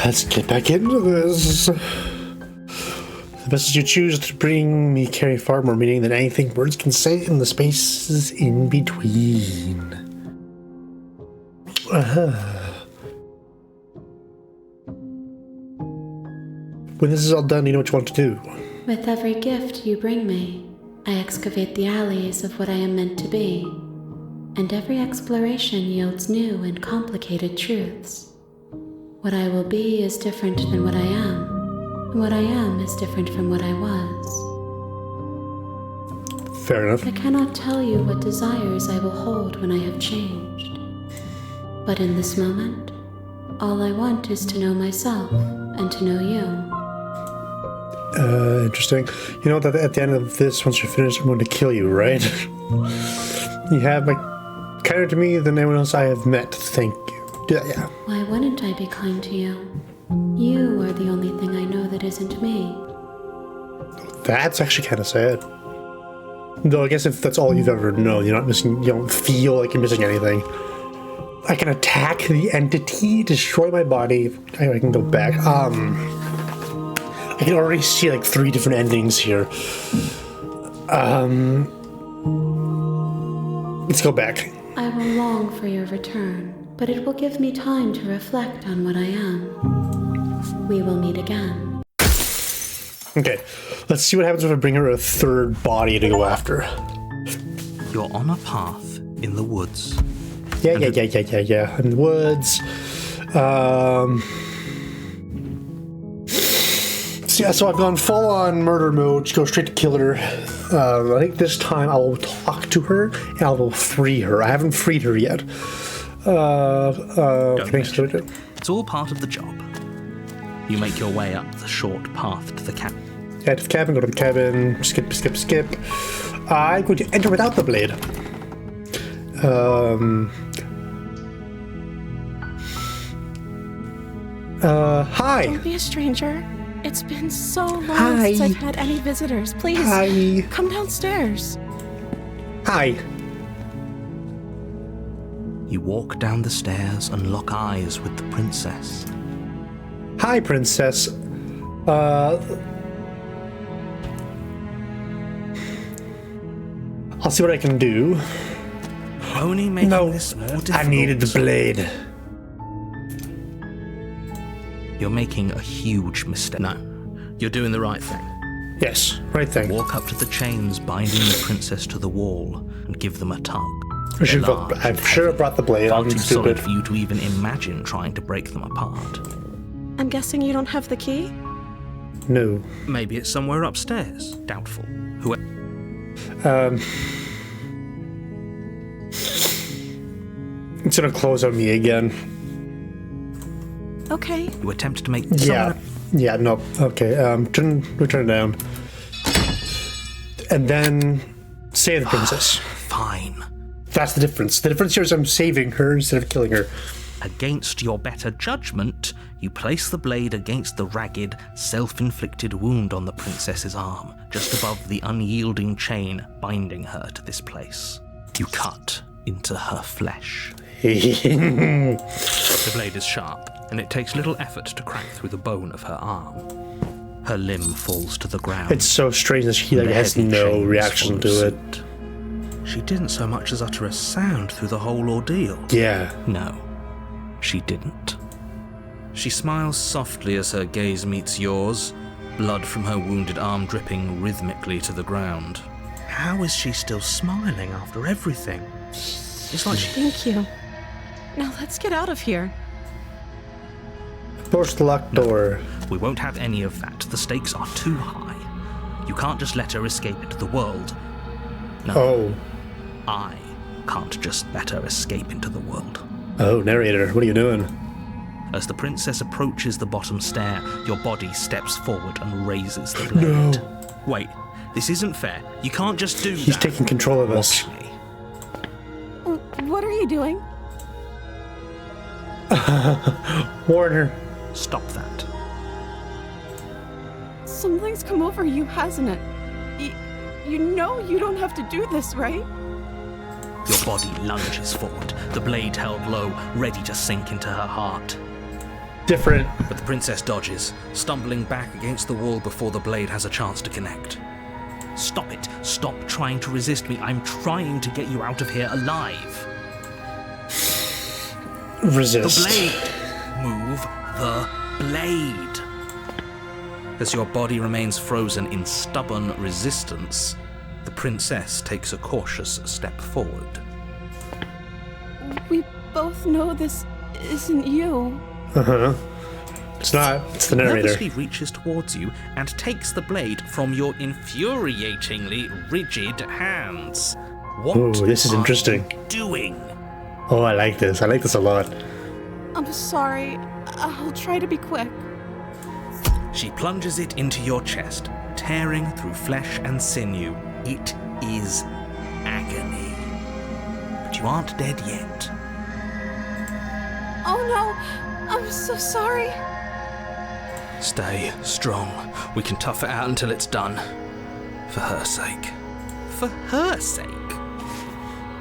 Let's get back into this. The message you choose to bring me carry far more meaning than anything words can say in the spaces in between. When this is all done, you know what you want to do. With every gift you bring me, I excavate the alleys of what I am meant to be, and every exploration yields new and complicated truths. What I will be is different than what I am, and what I am is different from what I was. Fair enough. I cannot tell you what desires I will hold when I have changed. But in this moment, all I want is to know myself and to know you. Interesting. You know that at the end of this, once you're finished, I'm going to kill you, right? You have kinder to me than anyone else I have met. Thank you. Yeah. Why wouldn't I be kind to you? You are the only thing I know that isn't me. That's actually kind of sad. Though I guess if that's all you've ever known, you're not missing. You don't feel like you're missing anything. I can attack the entity, destroy my body. I can go back. I can already see like 3 different endings here. Let's go back. I will long for your return, but it will give me time to reflect on what I am. We will meet again. Okay, let's see what happens if I bring her a 3rd body to go after. You're on a path in the woods. Yeah. In the woods. So I've gone full on murder mode. Just go straight to kill her. I think this time I will talk to her and I will free her. I haven't freed her yet. It's all part of the job. You make your way up the short path to the cabin. Head to the cabin, go to the cabin, skip. I'm going to enter without the blade. Hi. Don't be a stranger. It's been so long Hi. since I've had any visitors. Please, Hi. come downstairs. Hi. You walk down the stairs and lock eyes with the princess. Hi, princess. I'll see what I can do. Only making this more difficult. I needed the blade. You're making a huge mistake. No, you're doing the right thing. Yes, right thing. Walk up to the chains binding the princess to the wall and give them a tug. I should have brought the blade. Far I'm too stupid. solid for you to even imagine trying to break them apart. I'm guessing you don't have the key? No. Maybe it's somewhere upstairs. Doubtful. Whoever. It's gonna close on me again. Okay. You attempt to make. Yeah. No. Okay. Turn it down, and then save the princess. Fine. That's the difference. The difference here is I'm saving her instead of killing her. Against your better judgment, you place the blade against the ragged, self-inflicted wound on the princess's arm, just above the unyielding chain binding her to this place. You cut into her flesh. The blade is sharp, and it takes little effort to crack through the bone of her arm. Her limb falls to the ground. It's so strange that she has no reaction to it. She didn't so much as utter a sound through the whole ordeal. Yeah. No, she didn't. She smiles softly as her gaze meets yours, blood from her wounded arm dripping rhythmically to the ground. How is she still smiling after everything? It's like she... Thank you. Now let's get out of here. Push the locked door. We won't have any of that. The stakes are too high. You can't just let her escape into the world. No. Oh. I can't just let her escape into the world. Oh, narrator, what are you doing? As the princess approaches the bottom stair, your body steps forward and raises the blade. No. Wait, this isn't fair. You can't just do that. He's taking control of us. Watch me. What are you doing? Warn her. Stop that. Something's come over you, hasn't it? You know you don't have to do this, right? Your body lunges forward, the blade held low, ready to sink into her heart. different. But the princess dodges, stumbling back against the wall before the blade has a chance to connect. Stop it. Stop trying to resist me. I'm trying to get you out of here alive. Resist. The blade. Move the blade. As your body remains frozen in stubborn resistance, the princess takes a cautious step forward. We both know this isn't you. Uh-huh. It's not. It's the narrator. Nervously reaches towards you and takes the blade from your infuriatingly rigid hands. What Ooh, this is are interesting. you doing? Oh, I like this. I like this a lot. I'm sorry. I'll try to be quick. She plunges it into your chest, tearing through flesh and sinew. It is agony. But you aren't dead yet. Oh no, I'm so sorry. Stay strong. We can tough it out until it's done. For her sake. For her sake?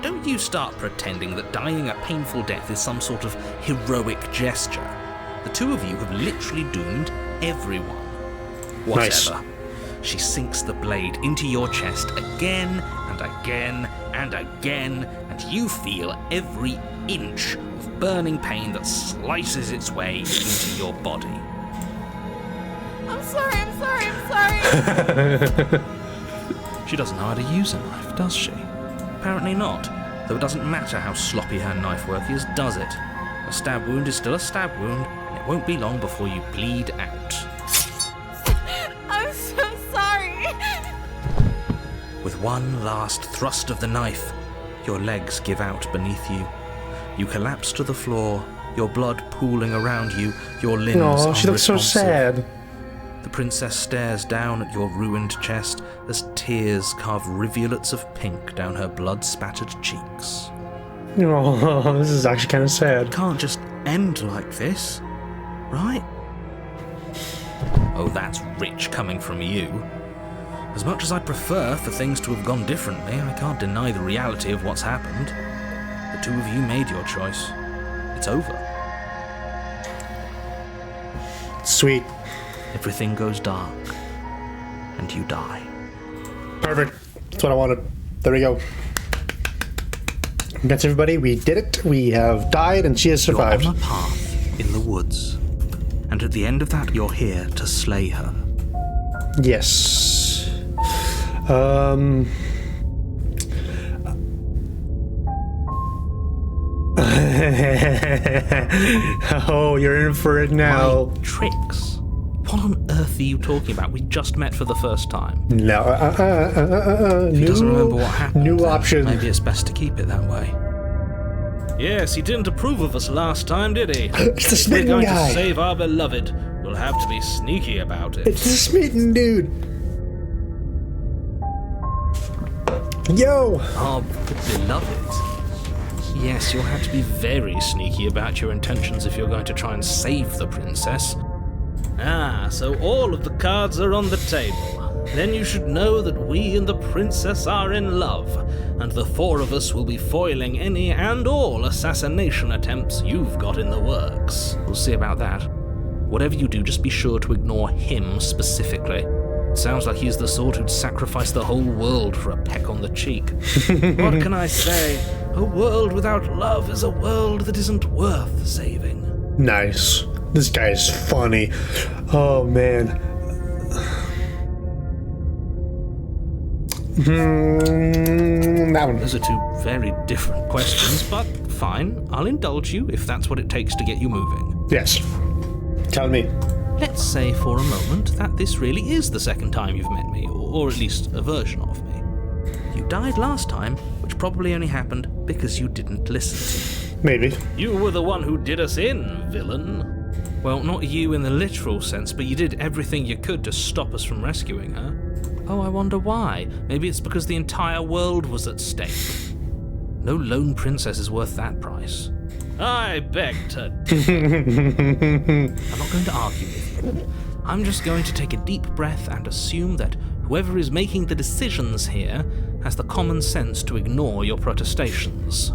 Don't you start pretending that dying a painful death is some sort of heroic gesture. The two of you have literally doomed everyone. Whatever. Nice. She sinks the blade into your chest again and again and again, and you feel every inch of burning pain that slices its way into your body. I'm sorry. She doesn't know how to use a knife, does she? Apparently not, though it doesn't matter how sloppy her knife work is, does it? A stab wound is still a stab wound, and it won't be long before you bleed out. I'm so sorry. With one last thrust of the knife, your legs give out beneath you. You collapse to the floor, your blood pooling around you, your limbs Oh, she looks so unresponsive. sad. The princess stares down at your ruined chest as tears carve rivulets of pink down her blood-spattered cheeks. Oh, this is actually kind of sad. It can't just end like this, right? Oh, that's rich coming from you. As much as I'd prefer for things to have gone differently, I can't deny the reality of what's happened. The two of you made your choice. It's over. Sweet. Everything goes dark, and you die. Perfect. That's what I wanted. There we go. That's everybody. We did it. We have died, and she has survived. You're on a path in the woods, and at the end of that, you're here to slay her. Yes. Oh, you're in for it now. My tricks? What on earth are you talking about? We just met for the first time. No. If he doesn't remember what happened, New then option. maybe it's best to keep it that way. Yes, he didn't approve of us last time, did he? It's the We're smitten going guy. to save our beloved. We'll have to be sneaky about it. It's the smitten dude. Yo. Our beloved. Yes, you'll have to be very sneaky about your intentions if you're going to try and save the princess. Ah, so all of the cards are on the table. Then you should know that we and the princess are in love, and the four of us will be foiling any and all assassination attempts you've got in the works. We'll see about that. Whatever you do, just be sure to ignore him specifically. Sounds like he's the sort who'd sacrifice the whole world for a peck on the cheek. What can I say? A world without love is a world that isn't worth saving. Nice. This guy is funny. Oh, man. That one. Those are two very different questions, but fine. I'll indulge you if that's what it takes to get you moving. Yes. Tell me. Let's say for a moment that this really is the second time you've met me, or at least a version of me. You died last time, which probably only happened because you didn't listen to me. Maybe. You were the one who did us in, villain. Well, not you in the literal sense, but you did everything you could to stop us from rescuing her. Oh, I wonder why. Maybe it's because the entire world was at stake. No lone princess is worth that price. I beg to... I'm not going to argue with you. I'm just going to take a deep breath and assume that whoever is making the decisions here has the common sense to ignore your protestations.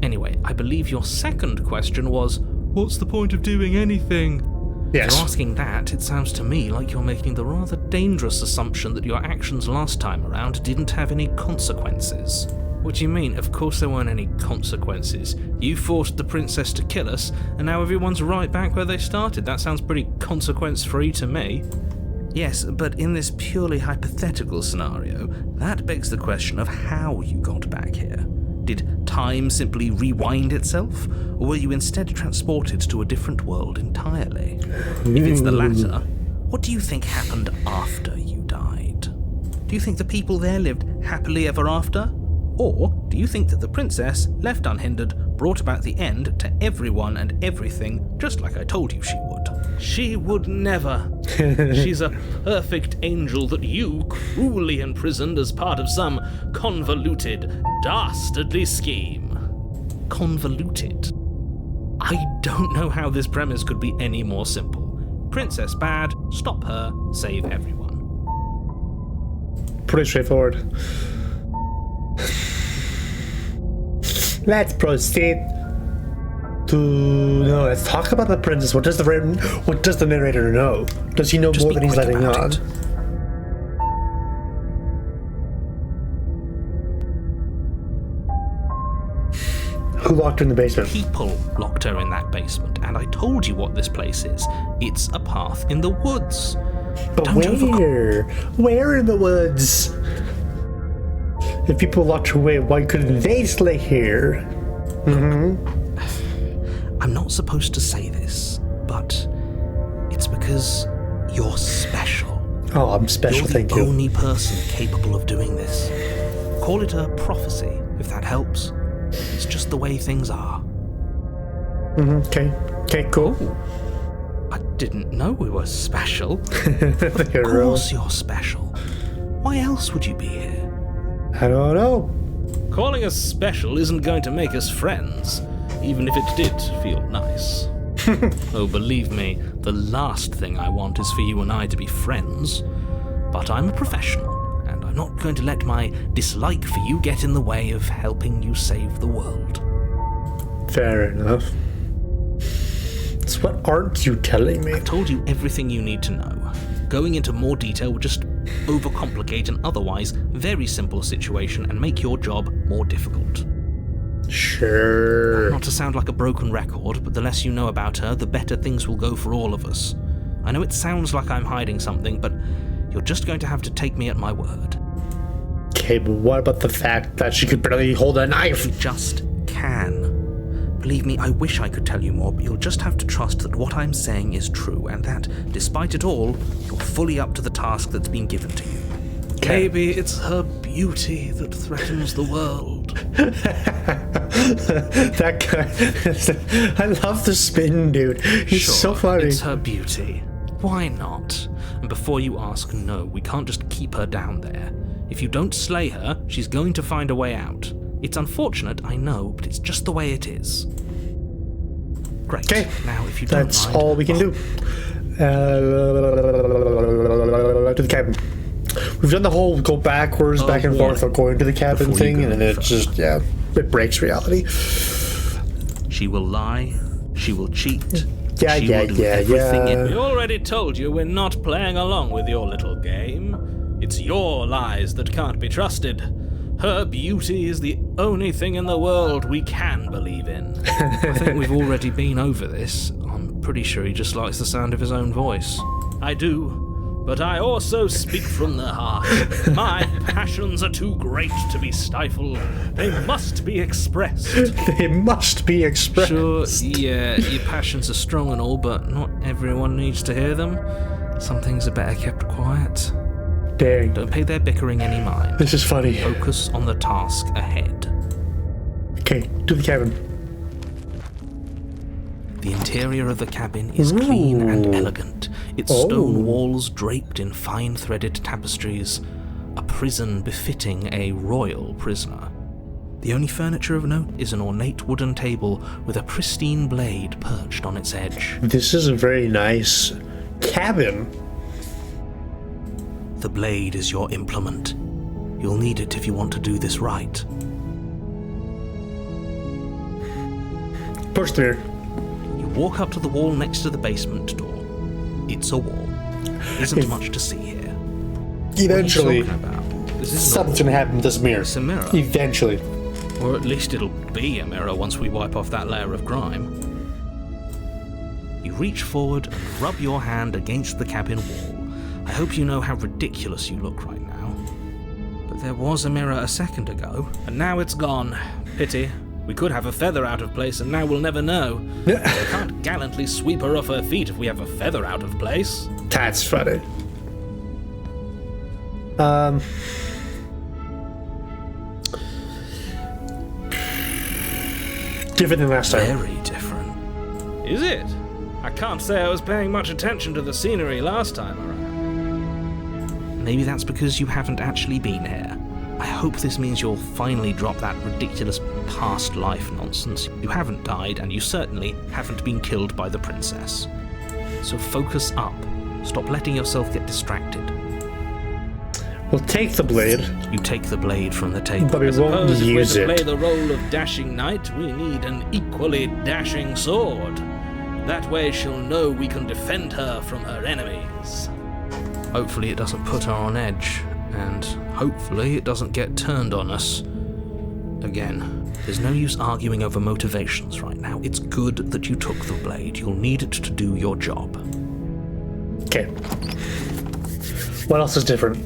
Anyway, I believe your second question was, What's the point of doing anything? Yes. If you're asking that, it sounds to me like you're making the rather dangerous assumption that your actions last time around didn't have any consequences. What do you mean? Of course there weren't any consequences. You forced the princess to kill us, and now everyone's right back where they started. That sounds pretty consequence-free to me. Yes, but in this purely hypothetical scenario, that begs the question of how you got back here. Did time simply rewind itself, or were you instead transported to a different world entirely? If it's the latter, what do you think happened after you died? Do you think the people there lived happily ever after? Or do you think that the princess, left unhindered, brought about the end to everyone and everything, just like I told you she would? She would never. She's a perfect angel that you cruelly imprisoned as part of some convoluted, dastardly scheme. Convoluted? I don't know how this premise could be any more simple. Princess bad, stop her, save everyone. Pretty straightforward. Let's proceed to let's talk about the princess. What does the narrator know? Does he know Just more be than he's quick letting about on? it. Who locked her in the basement? People locked her in that basement, and I told you what this place is. It's a path in the woods. But Don't where? Where in the woods? If people locked her away, why couldn't they stay here? I'm not supposed to say this, but it's because you're special. Oh, I'm special, You're thank the you. only person capable of doing this. Call it a prophecy, if that helps. It's just the way things are. Okay, cool. I didn't know we were special. The Of hero. course you're special. Why else would you be here? I don't know. Calling us special isn't going to make us friends, even if it did feel nice. Oh, believe me, the last thing I want is for you and I to be friends. But I'm a professional, and I'm not going to let my dislike for you get in the way of helping you save the world. Fair enough. So what aren't you telling me? I've told you everything you need to know. Going into more detail would just overcomplicate an otherwise very simple situation and make your job more difficult. Sure. Not to sound like a broken record, but the less you know about her, the better things will go for all of us. I know it sounds like I'm hiding something, but you're just going to have to take me at my word. Okay, but what about the fact that she could barely hold a knife? You just can. Believe me, I wish I could tell you more, but you'll just have to trust that what I'm saying is true, and that, despite it all, you're fully up to the task that's been given to you. Okay. Maybe it's her beauty that threatens the world. That guy. I love the spin, dude. He's Sure, so funny. it's her beauty. Why not? And before you ask, no, we can't just keep her down there. If you don't slay her, she's going to find a way out. It's unfortunate, I know, but it's just the way it is. Great. Okay. Now, if you don't That's mind, all we can do. To the cabin. We've done the whole go backwards, back and forth, or going to the cabin Before you thing, go and it further. just, it breaks reality. She will lie, she will cheat, Yeah, she yeah, will do yeah, everything yeah. We already told you we're not playing along with your little game. It's your lies that can't be trusted. Her beauty is the only thing in the world we can believe in. I think we've already been over this. I'm pretty sure he just likes the sound of his own voice. I do, but I also speak from the heart. My passions are too great to be stifled. They must be expressed. They must be expressed. Sure, yeah, your passions are strong and all, but not everyone needs to hear them. Some things are better kept quiet. Dang. Don't pay their bickering any mind. This is funny. Focus on the task ahead. Okay, to the cabin. The interior of the cabin is clean and Ooh. elegant, its Oh. stone walls draped in fine-threaded tapestries, a prison befitting a royal prisoner. The only furniture of note is an ornate wooden table with a pristine blade perched on its edge. This is a very nice cabin. The blade is your implement. You'll need it if you want to do this right. Push through. You Walk up to the wall next to the basement door. It's a wall. Isn't much to see here. Eventually, what are you talking about? This isn't something's gonna happen to this mirror. It's a mirror. Eventually. Or at least it'll be a mirror once we wipe off that layer of grime. You reach forward and rub your hand against the cabin wall. I hope you know how ridiculous you look right now. But there was a mirror a second ago, and now it's gone. Pity. We could have a feather out of place, and now we'll never know. We can't gallantly sweep her off her feet if we have a feather out of place. That's funny. Different than last time. Very different. Is it? I can't say I was paying much attention to the scenery last time around. Maybe that's because you haven't actually been here. I hope this means you'll finally drop that ridiculous past life nonsense. You haven't died, and you certainly haven't been killed by the princess. So focus up. Stop letting yourself get distracted. We'll take the blade. You take the blade from the table. But we won't use If we're to it. play the role of dashing knight, we need an equally dashing sword. That way she'll know we can defend her from her enemies. Hopefully it doesn't put her on edge, and hopefully it doesn't get turned on us. Again, there's no use arguing over motivations right now. It's good that you took the blade. You'll need it to do your job. Okay. What else is different?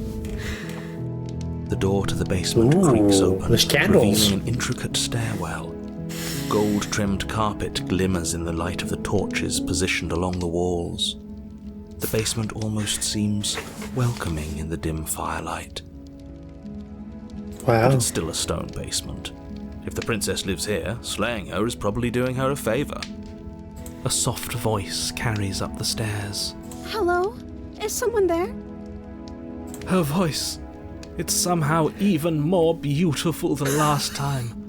The door to the basement Ooh, creaks open, there's candles. revealing an intricate stairwell. Gold-trimmed carpet glimmers in the light of the torches positioned along the walls. The basement almost seems welcoming in the dim firelight. Wow. But it's still a stone basement. If the princess lives here, slaying her is probably doing her a favor. A soft voice carries up the stairs. Hello? Is someone there? Her voice. It's somehow even more beautiful than last time.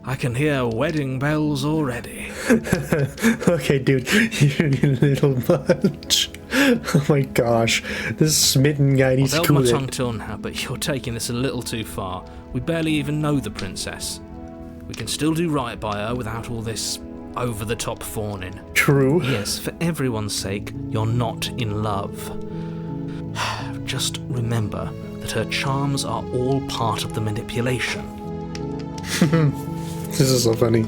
I can hear wedding bells already. Okay, dude, you're a little much. Oh my gosh, this smitten guy needs to I've held cool my tongue it. till now, but you're taking this a little too far. We barely even know the princess. We can still do right by her without all this over-the-top fawning. True. Yes, for everyone's sake, you're not in love. Just remember that her charms are all part of the manipulation. This is so funny.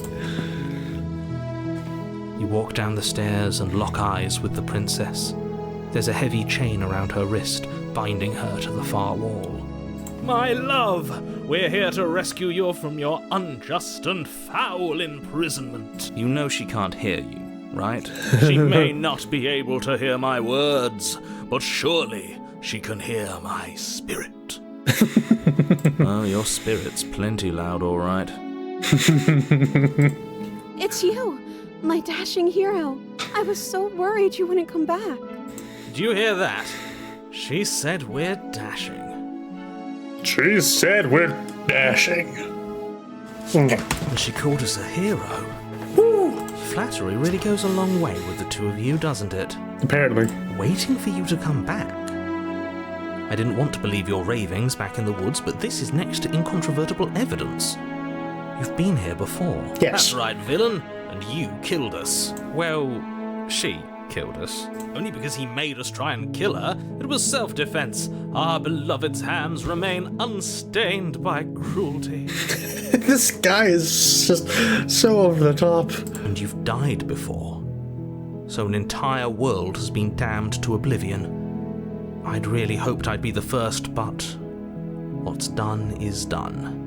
You walk down the stairs and lock eyes with the princess. There's a heavy chain around her wrist, binding her to the far wall. My love, we're here to rescue you from your unjust and foul imprisonment. You know she can't hear you, right? She may not be able to hear my words, but surely she can hear my spirit. Oh, your spirit's plenty loud, all right. It's you, my dashing hero. I was so worried you wouldn't come back. Did you hear that? She said we're dashing. She said we're dashing. And she called us a hero. Flattery really goes a long way with the two of you, doesn't it? Apparently. Waiting for you to come back. I didn't want to believe your ravings back in the woods, but this is next to incontrovertible evidence. You've been here before. Yes. That's right, villain. And you killed us. Well, she killed us. Only because he made us try and kill her. It was self-defense. Our beloved's hands remain unstained by cruelty. This guy is just so over the top. And you've died before. So an entire world has been damned to oblivion. I'd really hoped I'd be the first, but what's done is done.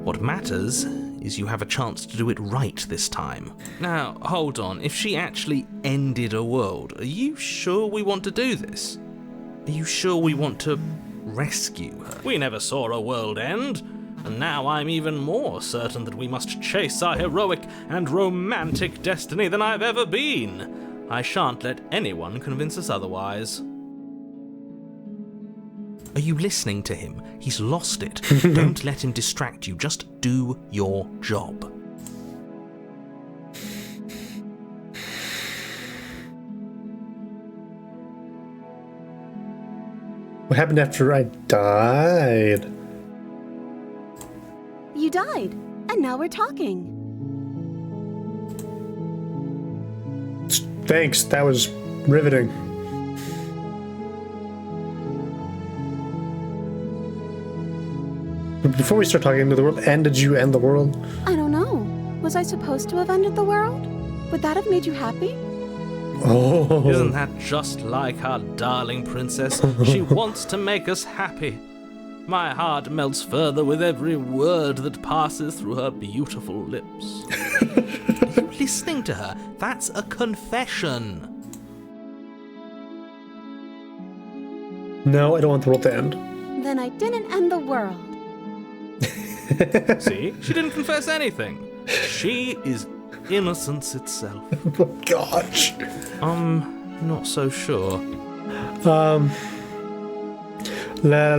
What matters is you have a chance to do it right this time. Now, hold on. If she actually ended a world, are you sure we want to do this? Are you sure we want to rescue her? We never saw a world end, and now I'm even more certain that we must chase our heroic and romantic destiny than I've ever been. I shan't let anyone convince us otherwise. Are you listening to him? He's lost it. Don't let him distract you. Just do your job. What happened after I died? You died, and now we're talking. Thanks, that was riveting. Before we start talking into the world, did you end the world? I don't know. Was I supposed to have ended the world? Would that have made you happy? Oh. Isn't that just like our darling princess? She wants to make us happy. My heart melts further with every word that passes through her beautiful lips. Are you listening to her? That's a confession. No, I don't want the world to end. Then I didn't end the world. See? She didn't confess anything. She is innocence itself. Oh, gosh. I'm not so sure. Let's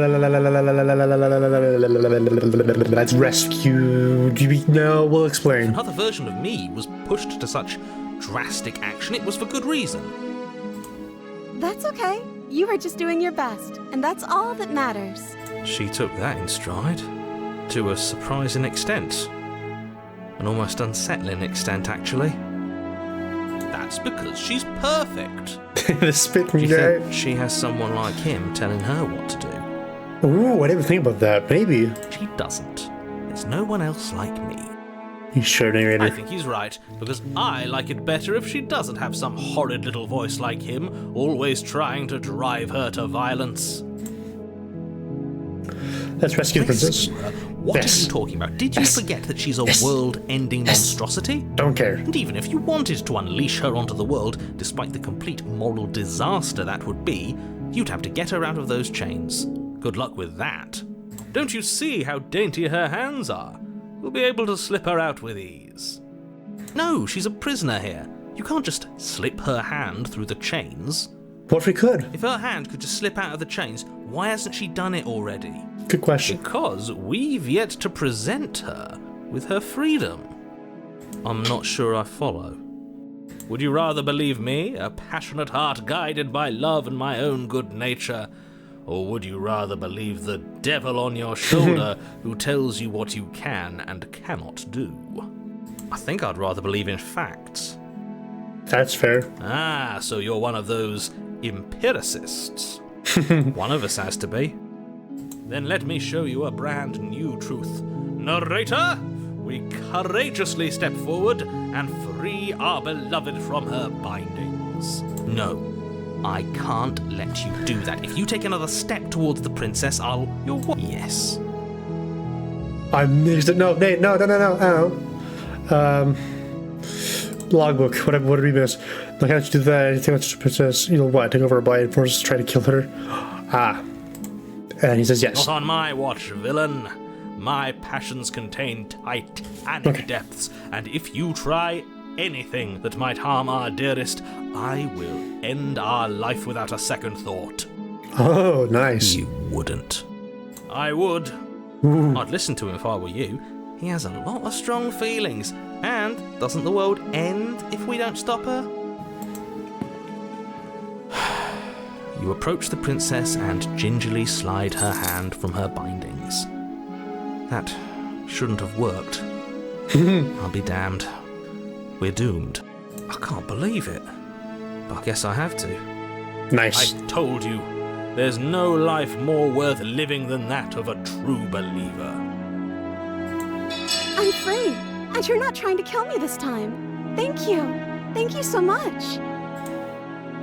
rescue. No, we'll explain. Another version of me was pushed to such drastic action. It was for good reason. That's okay. You were just doing your best, and that's all that matters. She took that in stride. To a surprising extent. An almost unsettling extent, actually. That's because she's perfect. The spitting Do you guy. think she has someone like him telling her what to do? Ooh, I didn't think about that. Maybe. She doesn't. There's no one else like me. You sure, I narrator. think he's right, because I like it better if she doesn't have some horrid little voice like him, always trying to drive her to violence. Let's rescue the princess. Rescue her? What Yes. are you talking about? Did you Yes. forget that she's a Yes. world-ending Yes. monstrosity? Don't care. And even if you wanted to unleash her onto the world, despite the complete moral disaster that would be, you'd have to get her out of those chains. Good luck with that. Don't you see how dainty her hands are? You'll be able to slip her out with ease. No, she's a prisoner here. You can't just slip her hand through the chains. What if we could? If her hand could just slip out of the chains, why hasn't she done it already? Good question. Because we've yet to present her with her freedom. I'm not sure I follow. Would you rather believe me, a passionate heart guided by love and my own good nature? Or would you rather believe the devil on your shoulder who tells you what you can and cannot do? I think I'd rather believe in facts. That's fair. Ah, so you're one of those empiricists. One of us has to be. Then let me show you a brand new truth. Narrator, we courageously step forward and free our beloved from her bindings. No, I can't let you do that. If you take another step towards the princess, You're what? Yes. I missed it. No, Nate, no. Logbook. What did we miss? Like, how did you do that? Anything else, princess? You know what? Take over a bite and force us to try to kill her. Ah. And he says yes. Not on my watch, villain. My passions contain titanic depths, and if you try anything that might harm our dearest, I will end our life without a second thought. Oh, nice. You wouldn't. I would. Ooh. I'd listen to him if I were you. He has a lot of strong feelings, and doesn't the world end if we don't stop her? You approach the princess and gingerly slide her hand from her bindings. That shouldn't have worked. I'll be damned. We're doomed. I can't believe it. But I guess I have to. Nice. I told you, there's no life more worth living than that of a true believer. I'm free, and you're not trying to kill me this time. Thank you. Thank you so much.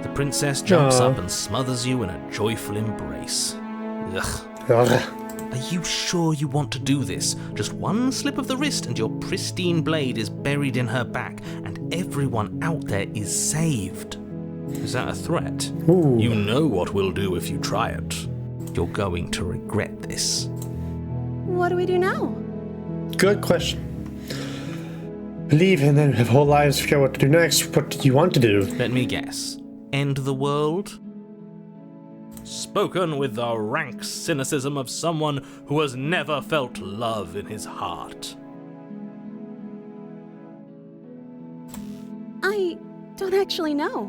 The princess jumps Aw. up and smothers you in a joyful embrace. Ugh. Ugh. Are you sure you want to do this? Just one slip of the wrist and your pristine blade is buried in her back, and everyone out there is saved. Is that a threat? Ooh. You know what we'll do if you try it. You're going to regret this. What do we do now? Good question. Believe and then have whole lives to figure out what to do next. What do you want to do? Let me guess. End the world? Spoken with the rank cynicism of someone who has never felt love in his heart. I don't actually know.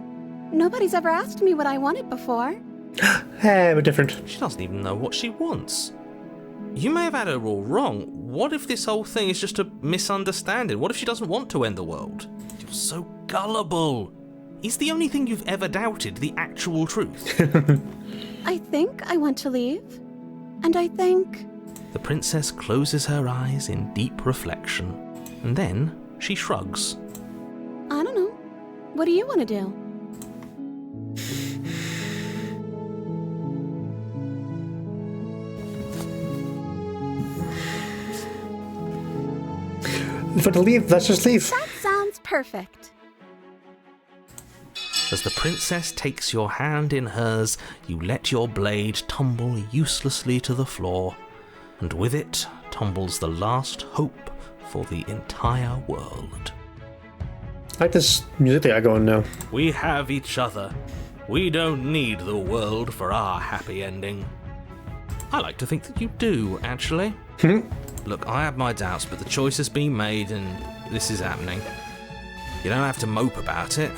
Nobody's ever asked me what I wanted before. But different. She doesn't even know what she wants. You may have had her all wrong. What if this whole thing is just a misunderstanding? What if she doesn't want to end the world? You're so gullible. Is the only thing you've ever doubted the actual truth? I think I want to leave. And I think... The princess closes her eyes in deep reflection, and then she shrugs. I don't know. What do you want to do? If we're to leave, let's just leave. That sounds perfect. As the princess takes your hand in hers, you let your blade tumble uselessly to the floor, and with it tumbles the last hope for the entire world. I like this music they got going now. We have each other. We don't need the world for our happy ending. I like to think that you do, actually. Look, I have my doubts, but the choice has been made and this is happening. You don't have to mope about it.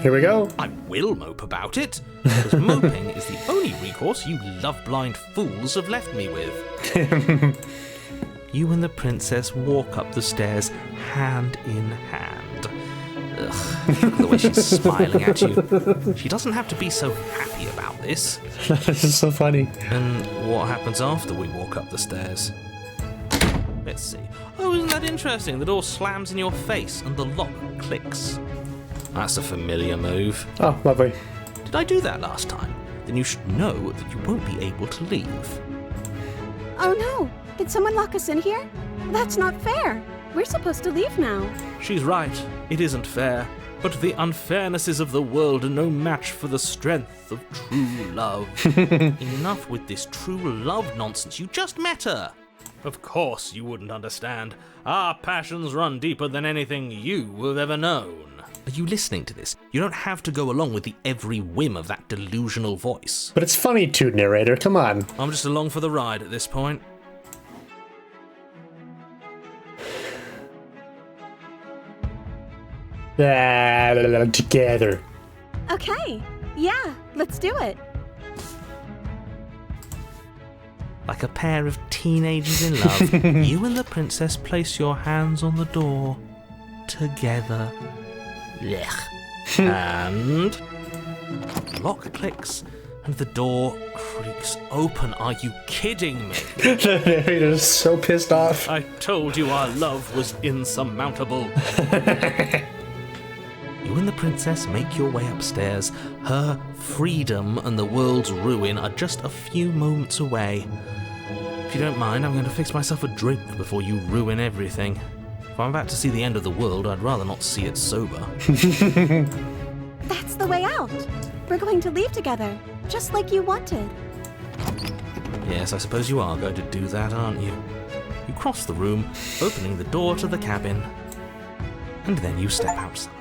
Here we go. I will mope about it, because moping is the only recourse you love-blind fools have left me with. You and the princess walk up the stairs hand in hand. Ugh, the way she's smiling at you. She doesn't have to be so happy about this. This is so funny. And what happens after we walk up the stairs? Let's see. Oh, isn't that interesting? The door slams in your face and the lock clicks. That's a familiar move. Oh, lovely. Did I do that last time? Then you should know that you won't be able to leave. Oh no! Did someone lock us in here? That's not fair. We're supposed to leave now. She's right. It isn't fair. But the unfairnesses of the world are no match for the strength of true love. Enough with this true love nonsense. You just met her. Of course you wouldn't understand. Our passions run deeper than anything you have ever known. Are you listening to this? You don't have to go along with the every whim of that delusional voice. But it's funny too, narrator. Come on. I'm just along for the ride at this point. Together. Okay. Yeah, let's do it. Like a pair of teenagers in love, you and the princess place your hands on the door together. And the lock clicks and the door creaks open. Are you kidding me? The narrator is so pissed off. I told you our love was insurmountable. You and the princess make your way upstairs. Her freedom and the world's ruin are just a few moments away. If you don't mind, I'm going to fix myself a drink before you ruin everything. If I'm about to see the end of the world, I'd rather not see it sober. That's the way out. We're going to leave together, just like you wanted. Yes, I suppose you are going to do that, aren't you? You cross the room, opening the door to the cabin, and then you step outside.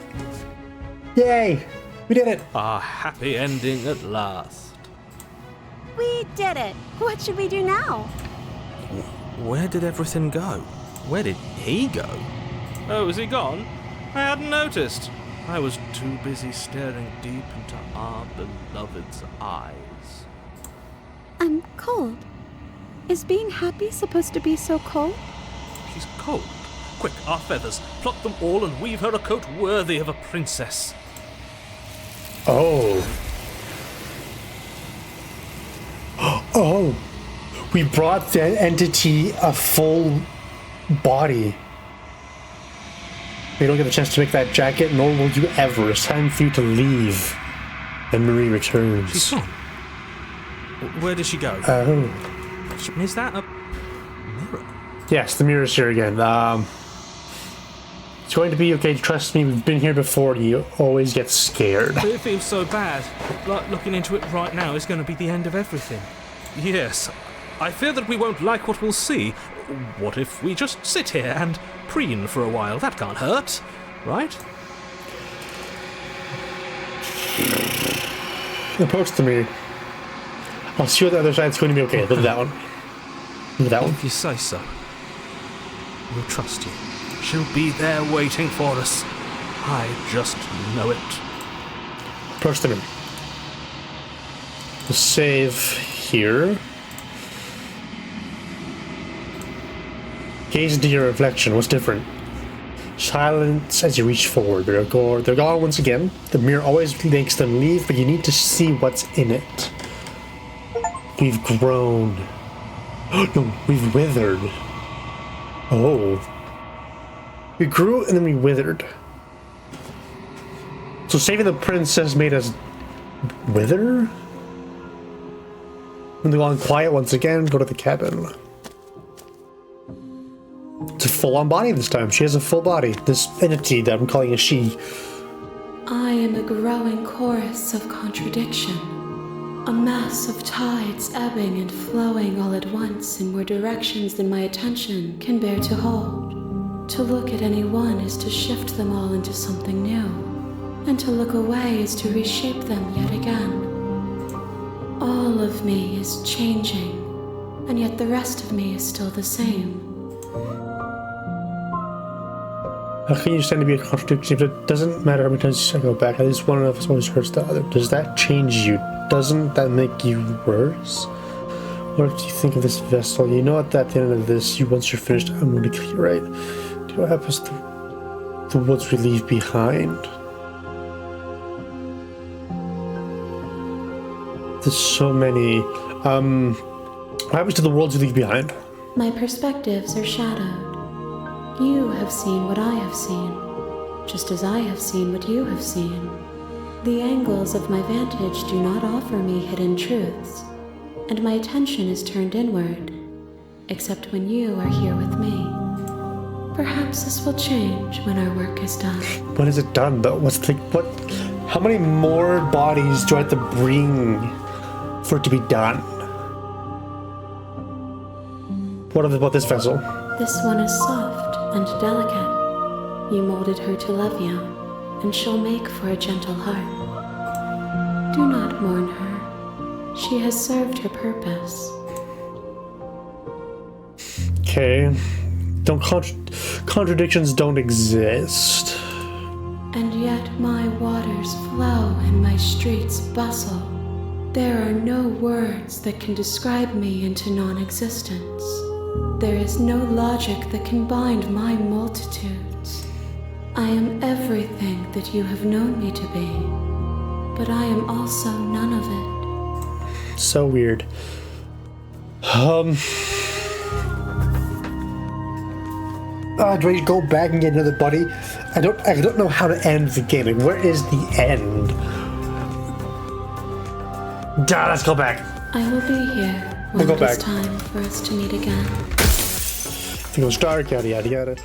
Yay! We did it! Our happy ending at last. We did it. What should we do now? Where did everything go? Where did he go? Oh, is he gone? I hadn't noticed. I was too busy staring deep into our beloved's eyes. I'm cold. Is being happy supposed to be so cold? She's cold. Quick, our feathers. Pluck them all and weave her a coat worthy of a princess. Oh. Oh. We brought the entity a full body. You don't get the chance to make that jacket, nor will you ever. It's time for you to leave. And Marie returns. She's gone. Where did she go? Oh. Is that a mirror? Yes, the mirror's here again. It's going to be okay, trust me, we've been here before, you always get scared. It feels so bad. Like looking into it right now is going to be the end of everything. Yes, I fear that we won't like what we'll see. What if we just sit here and preen for a while? That can't hurt, right? Approach the mirror. I'll see what the other side's going to be okay. Look at that one. Look at that one. If you say so. We'll trust you. She'll be there waiting for us. I just know it. Approach the mirror. We'll save here. Gaze into your reflection. What's different? Silence as you reach forward. They're gone once again. The mirror always makes them leave, but you need to see what's in it. We've grown. No, we've withered. Oh. We grew and then we withered. So saving the princess made us wither? When they go on quiet once again, go to the cabin. It's a full-on body this time. She has a full body. This entity that I'm calling a she. I am a growing chorus of contradiction. A mass of tides ebbing and flowing all at once in more directions than my attention can bear to hold. To look at any one is to shift them all into something new, and to look away is to reshape them yet again. All of me is changing, and yet the rest of me is still the same. How can you stand to be a contradiction if it doesn't matter how many times I go back? At least one of us always hurts the other. Does that change you? Doesn't that make you worse? What do you think of this vessel? You know at the end of this, once you're finished, I'm going to kill you, right? Do you know what happens to the woods we leave behind? There's so many. What happens to the worlds you leave behind? My perspectives are shadowed. You have seen what I have seen, just as I have seen what you have seen. The angles of my vantage do not offer me hidden truths, and my attention is turned inward, except when you are here with me. Perhaps this will change when our work is done. When is it done, though? How many more bodies do I have to bring for it to be done? What about this vessel? This one is soft and delicate. You molded her to love you, and she'll make for a gentle heart. Do not mourn her. She has served her purpose. Okay. Contradictions don't exist. And yet my waters flow and my streets bustle. There are no words that can describe me into non-existence. There is no logic that can bind my multitudes. I am everything that you have known me to be, but I am also none of it. So weird. Do I go back and get another buddy? I don't know how to end the game. Like, where is the end? Let's go back. I will be here when it is time for us to meet again. It goes dark, yada yada yada.